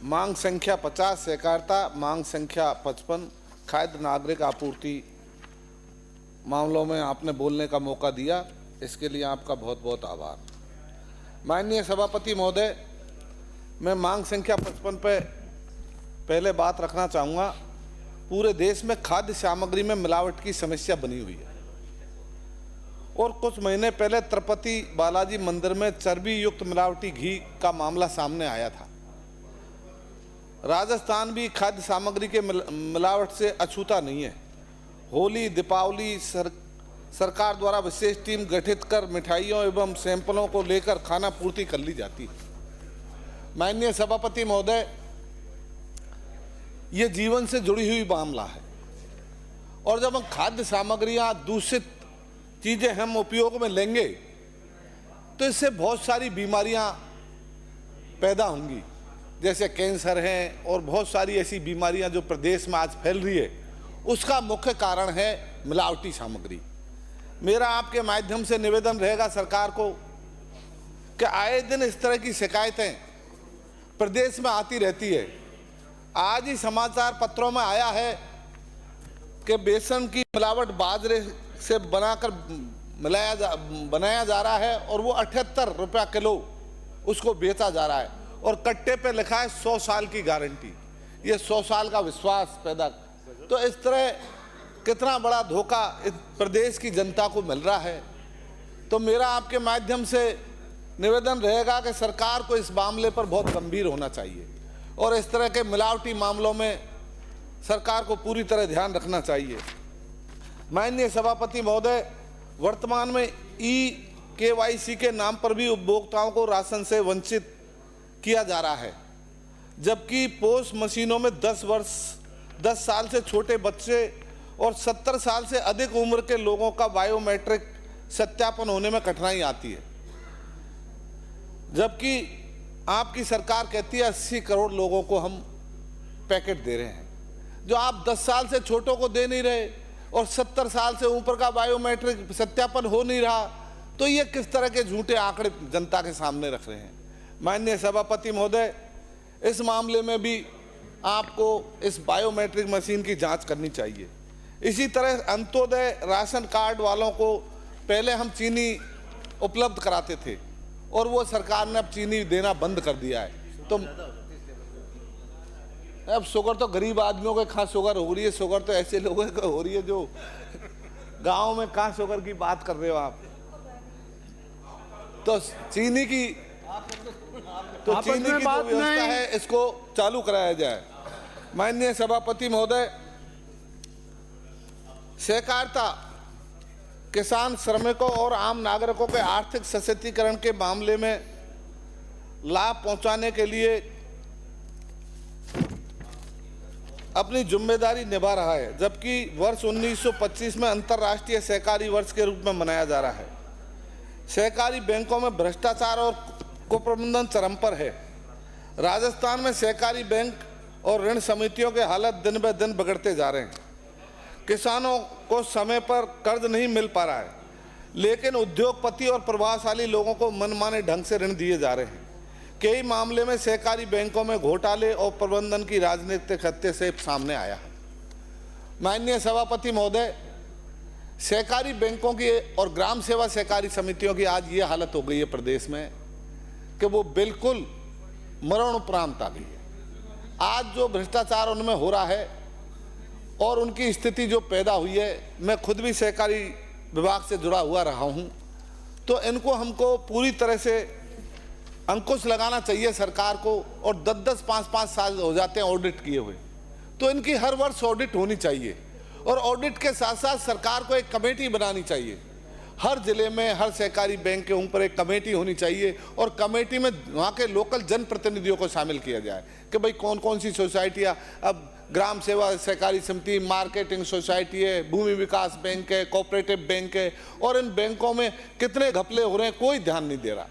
मांग संख्या 50 सहकारिता, मांग संख्या 55 खाद्य नागरिक आपूर्ति मामलों में आपने बोलने का मौका दिया, इसके लिए आपका बहुत बहुत आभार। माननीय सभापति महोदय, मैं मांग संख्या 55 पे पहले बात रखना चाहूँगा। पूरे देश में खाद्य सामग्री में मिलावट की समस्या बनी हुई है और कुछ महीने पहले तिरुपति बालाजी मंदिर में चर्बी युक्त मिलावटी घी का मामला सामने आया था। राजस्थान भी खाद्य सामग्री के मिलावट से अछूता नहीं है। होली, दीपावली सरकार द्वारा विशेष टीम गठित कर मिठाइयों एवं सैंपलों को लेकर खाना पूर्ति कर ली जाती है। माननीय सभापति महोदय, ये जीवन से जुड़ी हुई मामला है और जब हम खाद्य सामग्रियां, दूषित चीजें हम उपयोग में लेंगे तो इससे बहुत सारी बीमारियां पैदा होंगी, जैसे कैंसर है और बहुत सारी ऐसी बीमारियां जो प्रदेश में आज फैल रही है। उसका मुख्य कारण है मिलावटी सामग्री। मेरा आपके माध्यम से निवेदन रहेगा सरकार को कि आए दिन इस तरह की शिकायतें प्रदेश में आती रहती है। आज ही समाचार पत्रों में आया है कि बेसन की मिलावट बाजरे से बनाकर बनाया जा रहा है और वो 78 रुपया किलो उसको बेचा जा रहा है और कट्टे पे लिखा है 100 साल की गारंटी। ये 100 साल का विश्वास पैदा, तो इस तरह कितना बड़ा धोखा इस प्रदेश की जनता को मिल रहा है। तो मेरा आपके माध्यम से निवेदन रहेगा कि सरकार को इस मामले पर बहुत गंभीर होना चाहिए और इस तरह के मिलावटी मामलों में सरकार को पूरी तरह ध्यान रखना चाहिए। माननीय सभापति महोदय, वर्तमान में KYC के नाम पर भी उपभोक्ताओं को राशन से वंचित किया जा रहा है, जबकि पोस मशीनों में 10 साल से छोटे बच्चे और 70 साल से अधिक उम्र के लोगों का बायोमेट्रिक सत्यापन होने में कठिनाई आती है, जबकि आपकी सरकार कहती है 80 करोड़ लोगों को हम पैकेट दे रहे हैं। जो आप 10 साल से छोटों को दे नहीं रहे और 70 साल से ऊपर का बायोमेट्रिक सत्यापन हो नहीं रहा, तो ये किस तरह के झूठे आंकड़े जनता के सामने रख रहे हैं। माननीय सभापति महोदय, इस मामले में भी आपको इस बायोमेट्रिक मशीन की जांच करनी चाहिए। इसी तरह अंत्योदय राशन कार्ड वालों को पहले हम चीनी उपलब्ध कराते थे और वो सरकार ने अब चीनी देना बंद कर दिया है। तो अब शुगर तो गरीब आदमियों के कहाँ शुगर हो रही है, शुगर तो ऐसे लोगों को हो रही है जो गांव में कहाँ शुगर की बात कर रहे हो आप। तो चीनी की जो व्यवस्था है इसको चालू कराया जाए। माननीय सभापति महोदय, सहकारिता किसान, श्रमिकों और आम नागरिकों के आर्थिक सशक्तिकरण के मामले में लाभ पहुंचाने के लिए अपनी जिम्मेदारी निभा रहा है, जबकि वर्ष 1925 में अंतर्राष्ट्रीय सहकारी वर्ष के रूप में मनाया जा रहा है। सहकारी बैंकों में भ्रष्टाचार और कुप्रबंधन चरम पर है। राजस्थान में सहकारी बैंक और ऋण समितियों के हालत दिन ब दिन बिगड़ते जा रहे हैं। किसानों को समय पर कर्ज नहीं मिल पा रहा है, लेकिन उद्योगपति और प्रभावशाली लोगों को मनमाने ढंग से ऋण दिए जा रहे हैं। कई मामले में सहकारी बैंकों में घोटाले और प्रबंधन की राजनीतिक हस्तक्षेप सामने आया है। माननीय सभापति महोदय, सहकारी बैंकों की और ग्राम सेवा सहकारी समितियों की आज ये हालत हो गई है प्रदेश में कि वो बिल्कुल मरणोपरांत आ गई है। आज जो भ्रष्टाचार उनमें हो रहा है और उनकी स्थिति जो पैदा हुई है, मैं खुद भी सहकारी विभाग से जुड़ा हुआ रहा हूं, तो इनको हमको पूरी तरह से अंकुश लगाना चाहिए सरकार को। और 10-10, 5-5 साल हो जाते हैं ऑडिट किए हुए, तो इनकी हर वर्ष ऑडिट होनी चाहिए और ऑडिट के साथ साथ सरकार को एक कमेटी बनानी चाहिए। हर जिले में, हर सहकारी बैंक के ऊपर एक कमेटी होनी चाहिए और कमेटी में वहाँ के लोकल जनप्रतिनिधियों को शामिल किया जाए कि भाई कौन कौन सी सोसाइटियाँ, अब ग्राम सेवा सहकारी समिति, मार्केटिंग सोसाइटी है, भूमि विकास बैंक है, कोऑपरेटिव बैंक है, और इन बैंकों में कितने घपले हो रहे हैं कोई ध्यान नहीं दे रहा।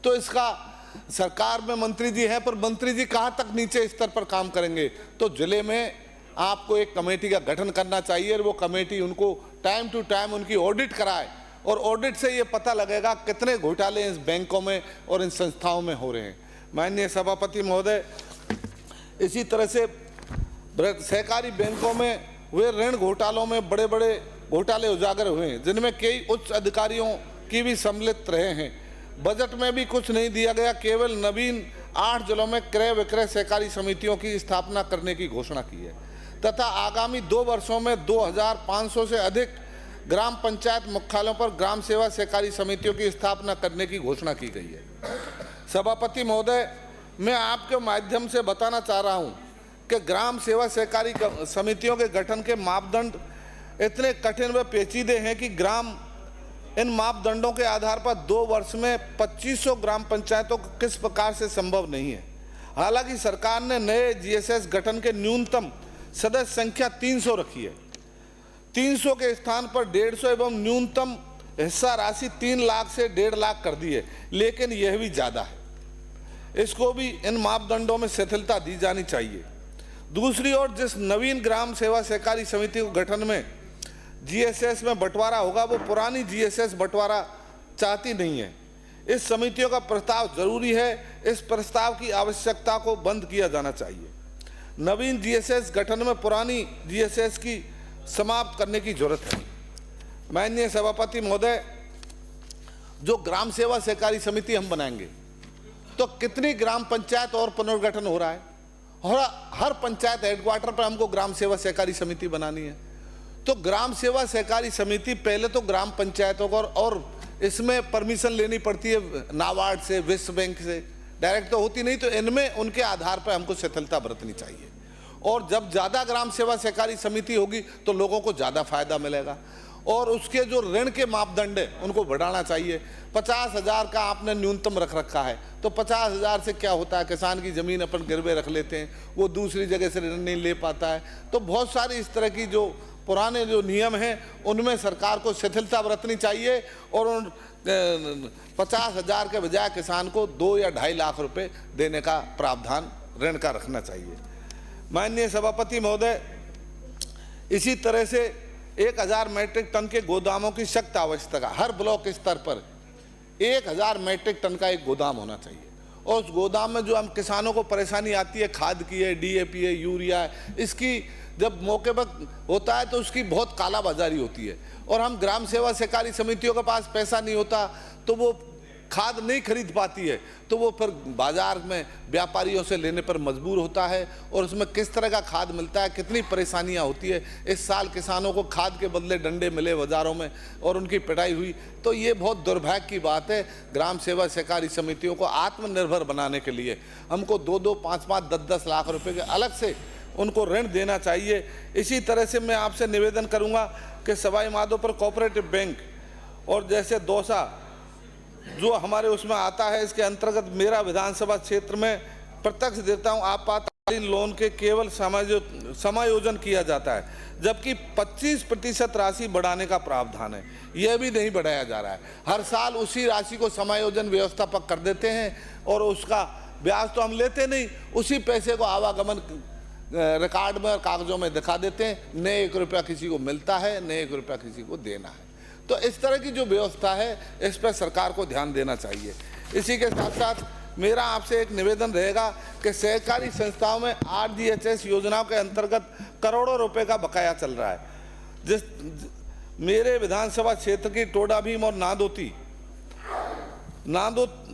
तो इसका सरकार में मंत्री जी हैं, पर मंत्री जी कहाँ तक नीचे स्तर पर काम करेंगे। तो जिले में आपको एक कमेटी का गठन करना चाहिए और वो कमेटी उनको टाइम टू टाइम उनकी ऑडिट कराए और ऑडिट से ये पता लगेगा कितने घोटाले इस बैंकों में और इन संस्थाओं में हो रहे हैं। माननीय सभापति महोदय, इसी तरह से सहकारी बैंकों में हुए ऋण घोटालों में बड़े बड़े घोटाले उजागर हुए हैं, जिनमें कई उच्च अधिकारियों की भी सम्मिलित रहे हैं। बजट में भी कुछ नहीं दिया गया, केवल नवीन 8 जिलों में क्रय विक्रय सहकारी समितियों की स्थापना करने की घोषणा की है तथा आगामी 2 वर्षों में 2500 से अधिक ग्राम पंचायत मुख्यालयों पर ग्राम सेवा सहकारी समितियों की स्थापना करने की घोषणा की गई है। सभापति महोदय, मैं आपके माध्यम से बताना चाह रहा हूं कि ग्राम सेवा सहकारी समितियों के गठन के मापदंड इतने कठिन व पेचीदे हैं कि इन मापदंडों के आधार पर 2 वर्ष में 2500 ग्राम पंचायतों को किस प्रकार से संभव नहीं है। हालांकि सरकार ने नए जीएसएस गठन के न्यूनतम सदस्य संख्या 300 रखी है। 300 के स्थान पर 150 एवं न्यूनतम हिस्सा राशि 3 लाख से 1.5 लाख कर दी है, लेकिन यह भी ज़्यादा है। इसको भी इन मापदंडों में शिथिलता दी जानी चाहिए। दूसरी ओर जिस नवीन ग्राम सेवा सहकारी समिति के गठन में जीएसएस में बंटवारा होगा, वो पुरानी जीएसएस बंटवारा चाहती नहीं है। इस समितियों का प्रस्ताव जरूरी है। इस प्रस्ताव की आवश्यकता को बंद किया जाना चाहिए। नवीन जीएसएस गठन में पुरानी जीएसएस की समाप्त करने की जरूरत है। माननीय सभापति महोदय, जो ग्राम सेवा सहकारी समिति हम बनाएंगे तो कितनी ग्राम पंचायत और पुनर्गठन हो रहा है, और हर पंचायत हेडक्वार्टर पर हमको ग्राम सेवा सहकारी समिति बनानी है। तो ग्राम सेवा सहकारी समिति पहले तो ग्राम पंचायतों को और इसमें परमिशन लेनी पड़ती है नाबार्ड से, विश्व बैंक से, डायरेक्ट तो होती नहीं। तो इनमें उनके आधार पर हमको शिथिलता बरतनी चाहिए। और जब ज़्यादा ग्राम सेवा सहकारी समिति होगी तो लोगों को ज़्यादा फायदा मिलेगा। और उसके जो ऋण के मापदंड है उनको बढ़ाना चाहिए। 50,000 का आपने न्यूनतम रख रखा है, तो 50,000 से क्या होता है, किसान की ज़मीन अपन गिरवे रख लेते हैं, वो दूसरी जगह से ऋण नहीं ले पाता है। तो बहुत सारी इस तरह की जो पुराने जो नियम हैं उनमें सरकार को शिथिलता बरतनी चाहिए और उन 50,000 के बजाय किसान को 2 या 2.5 लाख रुपए देने का प्रावधान ऋण का रखना चाहिए। माननीय सभापति महोदय, इसी तरह से 1000 मीट्रिक टन के गोदामों की सख्त आवश्यकता। हर ब्लॉक स्तर पर 1000 मीट्रिक टन का एक गोदाम होना चाहिए। और उस गोदाम में जो हम किसानों को परेशानी आती है, खाद की है, डीएपी है, यूरिया है, इसकी जब मौके पर होता है तो उसकी बहुत कालाबाजारी होती है। और हम ग्राम सेवा सहकारी समितियों के पास पैसा नहीं होता तो वो खाद नहीं खरीद पाती है, तो वो फिर बाजार में व्यापारियों से लेने पर मजबूर होता है। और उसमें किस तरह का खाद मिलता है, कितनी परेशानियां होती है। इस साल किसानों को खाद के बदले डंडे मिले बाजारों में और उनकी पिटाई हुई, तो ये बहुत दुर्भाग्य की बात है। ग्राम सेवा सहकारी समितियों को आत्मनिर्भर बनाने के लिए हमको 2-2, 5-5, 10-10 लाख रुपए के अलग से उनको ऋण देना चाहिए। इसी तरह से मैं आपसे निवेदन करूंगा कि सवाई माधोपुर कोऑपरेटिव बैंक और जैसे दौसा जो हमारे उसमें आता है, इसके अंतर्गत मेरा विधानसभा क्षेत्र में प्रत्यक्ष देता हूं आपातकालीन लोन के केवल समायोजन किया जाता है, जबकि 25% राशि बढ़ाने का प्रावधान है। यह भी नहीं बढ़ाया जा रहा है। हर साल उसी राशि को समायोजन व्यवस्थापक कर देते हैं और उसका ब्याज तो हम लेते नहीं, उसी पैसे को आवागमन रिकॉर्ड में और कागजों में दिखा देते हैं। न 1 रुपया किसी को मिलता है, न 1 रुपया किसी को देना है। तो इस तरह की जो व्यवस्था है इस पर सरकार को ध्यान देना चाहिए। इसी के साथ साथ मेरा आपसे एक निवेदन रहेगा कि सहकारी संस्थाओं में आरडीएचएस योजनाओं के अंतर्गत करोड़ों रुपए का बकाया चल रहा है। मेरे विधानसभा क्षेत्र की टोडा भीम और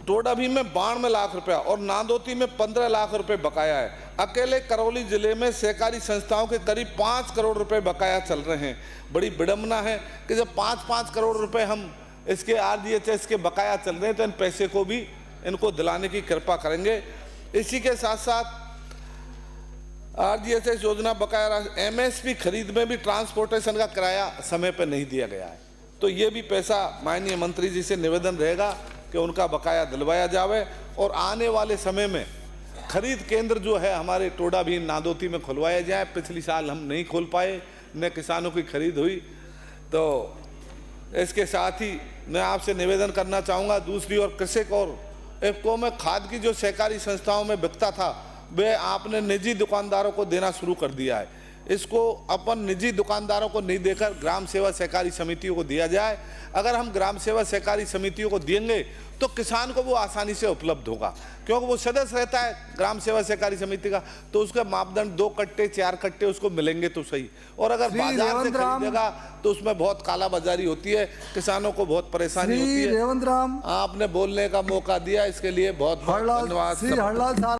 टोडा भीम में 92 लाख रुपया और नांदोती में 15 लाख रुपए बकाया है। अकेले करौली जिले में सहकारी संस्थाओं के करीब 5 करोड़ रुपए बकाया चल रहे हैं। बड़ी विडंबना है कि जब 5-5 करोड़ रुपए हम इसके आरडीएचएस के बकाया चल रहे हैं तो इन पैसे को भी इनको दिलाने की कृपा करेंगे। इसी के साथ साथ आरडीएचएस योजना बकाया एमएसपी खरीद में भी ट्रांसपोर्टेशन का किराया समय पर नहीं दिया गया है, तो ये भी पैसा माननीय मंत्री जी से निवेदन रहेगा कि उनका बकाया दिलवाया जावे। और आने वाले समय में खरीद केंद्र जो है हमारे टोडा भीम नांदोती में खुलवाया जाए। पिछली साल हम नहीं खोल पाए, न किसानों की खरीद हुई। तो इसके साथ ही मैं आपसे निवेदन करना चाहूँगा, दूसरी ओर कृषक और इफ्को में खाद की जो सहकारी संस्थाओं में बिकता था वह आपने निजी दुकानदारों को देना शुरू कर दिया है। इसको अपन निजी दुकानदारों को नहीं देकर ग्राम सेवा सहकारी समितियों को दिया जाए। अगर हम ग्राम सेवा सहकारी समितियों को देंगे तो किसान को वो आसानी से उपलब्ध होगा, क्योंकि वो सदस्य रहता है ग्राम सेवा सहकारी समिति का, तो उसके मापदंड 2 कट्टे 4 कट्टे उसको मिलेंगे तो सही। और अगर बाजार से खरीदेगा तो उसमें बहुत कालाबाजारी होती है, किसानों को बहुत परेशानी होती है। रेवंत राम, आपने बोलने का मौका दिया, इसके लिए बहुत बहुत धन्यवाद। श्री हरलाल साहब।